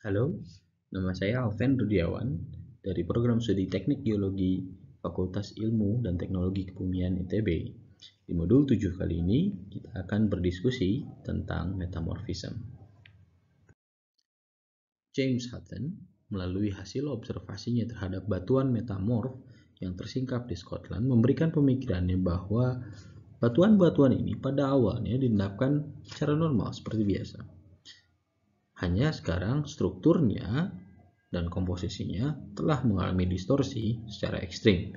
Halo, nama saya Alven Rudiawan dari Program Studi Teknik Geologi Fakultas Ilmu dan Teknologi Kebumian ITB. Di modul 7 kali ini, kita akan berdiskusi tentang metamorfism. James Hutton, melalui hasil observasinya terhadap batuan metamorf yang tersingkap di Scotland, memberikan pemikirannya bahwa batuan-batuan ini pada awalnya diendapkan secara normal seperti biasa. Hanya sekarang strukturnya dan komposisinya telah mengalami distorsi secara ekstrim.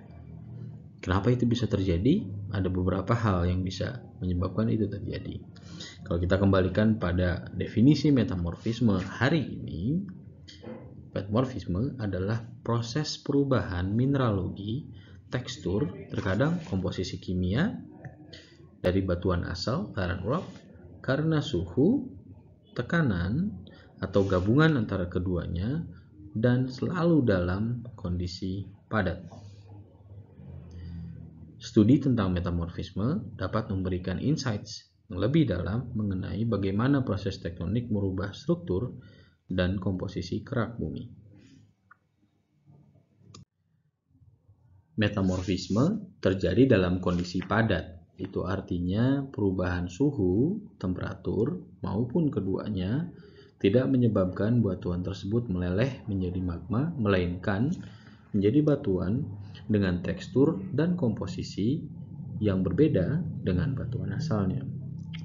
Kenapa itu bisa terjadi? Ada beberapa hal yang bisa menyebabkan itu terjadi. Kalau kita kembalikan pada definisi metamorfisme hari ini, metamorfisme adalah proses perubahan mineralogi, tekstur, terkadang komposisi kimia dari batuan asal, parent rock, karena suhu, tekanan, atau gabungan antara keduanya, dan selalu dalam kondisi padat. Studi tentang metamorfisme dapat memberikan insights yang lebih dalam mengenai bagaimana proses tektonik merubah struktur dan komposisi kerak bumi. Metamorfisme terjadi dalam kondisi padat. Itu artinya perubahan suhu, temperatur, maupun keduanya tidak menyebabkan batuan tersebut meleleh menjadi magma, melainkan menjadi batuan dengan tekstur dan komposisi yang berbeda dengan batuan asalnya.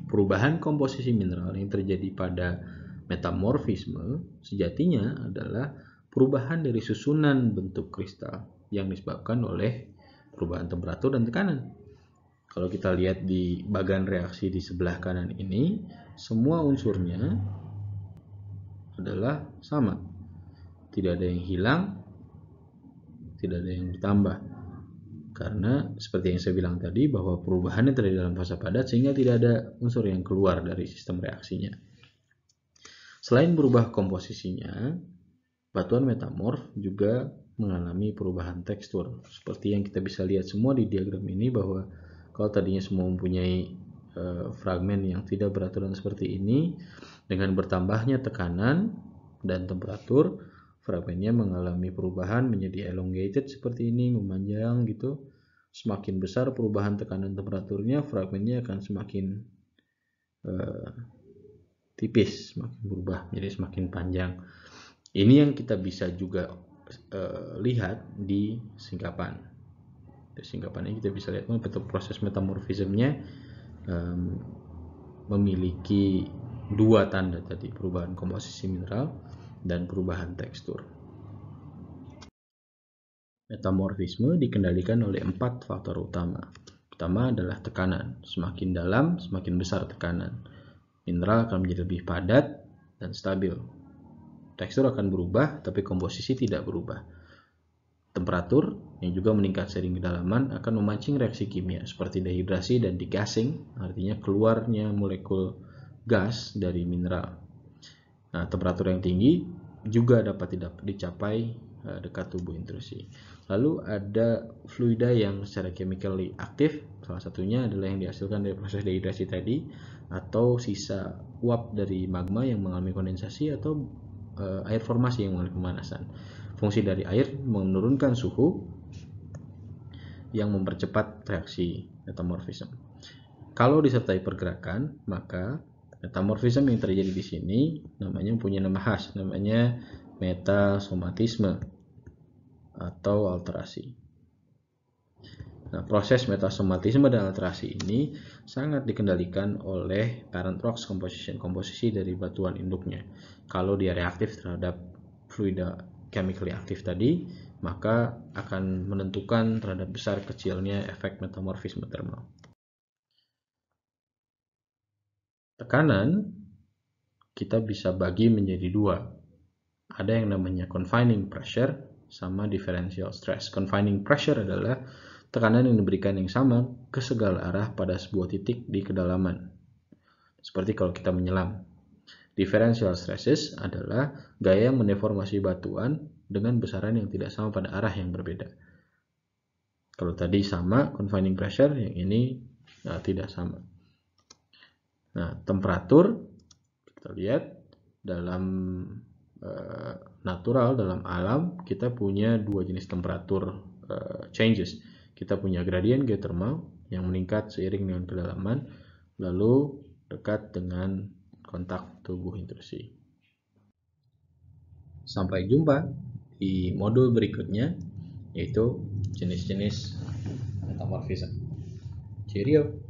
Perubahan komposisi mineral yang terjadi pada metamorfisme sejatinya adalah perubahan dari susunan bentuk kristal yang disebabkan oleh perubahan temperatur dan tekanan. Kalau kita lihat di bagan reaksi di sebelah kanan ini, semua unsurnya adalah sama. Tidak ada yang hilang, tidak ada yang bertambah. Karena seperti yang saya bilang tadi, bahwa perubahannya terjadi dalam fase padat sehingga tidak ada unsur yang keluar dari sistem reaksinya. Selain berubah komposisinya, batuan metamorf juga mengalami perubahan tekstur. Seperti yang kita bisa lihat semua di diagram ini, bahwa kalau tadinya semua mempunyai fragmen yang tidak beraturan seperti ini, dengan bertambahnya tekanan dan temperatur, fragmennya mengalami perubahan menjadi elongated seperti ini, memanjang gitu. Semakin besar perubahan tekanan temperaturnya, fragmennya akan semakin tipis, semakin berubah menjadi semakin panjang. Ini yang kita bisa juga lihat di singkapan. Di singkapan ini kita bisa lihat proses metamorfismenya memiliki dua tanda tadi, perubahan komposisi mineral dan perubahan tekstur. Metamorfisme dikendalikan oleh 4 faktor utama. Pertama adalah tekanan. Semakin dalam, semakin besar tekanan. Mineral akan menjadi lebih padat dan stabil. Tekstur akan berubah, tapi komposisi tidak berubah. Temperatur yang juga meningkat seiring kedalaman akan memancing reaksi kimia seperti dehidrasi dan degassing, artinya keluarnya molekul gas dari mineral. Nah, temperatur yang tinggi juga dapat dicapai dekat tubuh intrusi. Lalu ada fluida yang secara chemically aktif, salah satunya adalah yang dihasilkan dari proses dehidrasi tadi, atau sisa uap dari magma yang mengalami kondensasi, atau air formasi yang mengalami pemanasan. Fungsi dari air menurunkan suhu yang mempercepat reaksi metamorfisme. Kalau disertai pergerakan, maka metamorfisme yang terjadi di sini namanya mempunyai nama khas, namanya metasomatisme atau alterasi. Nah, proses metasomatisme dan alterasi ini sangat dikendalikan oleh parent rocks composition, komposisi dari batuan induknya. Kalau dia reaktif terhadap fluida chemically aktif tadi, maka akan menentukan terhadap besar kecilnya efek metamorfisme thermal. Tekanan kita bisa bagi menjadi dua. Ada yang namanya confining pressure sama differential stress. Confining pressure adalah tekanan yang diberikan yang sama ke segala arah pada sebuah titik di kedalaman. Seperti kalau kita menyelam. Differential stresses adalah gaya yang mendeformasi batuan dengan besaran yang tidak sama pada arah yang berbeda. Kalau tadi sama confining pressure, yang ini tidak sama. Nah, temperatur kita lihat dalam natural dalam alam, kita punya dua jenis temperatur changes. Kita punya gradient geothermal yang meningkat seiring dengan kedalaman, lalu dekat dengan kontak tubuh intrusi. Sampai jumpa di modul berikutnya, yaitu jenis-jenis metamorfisme. Cheerio!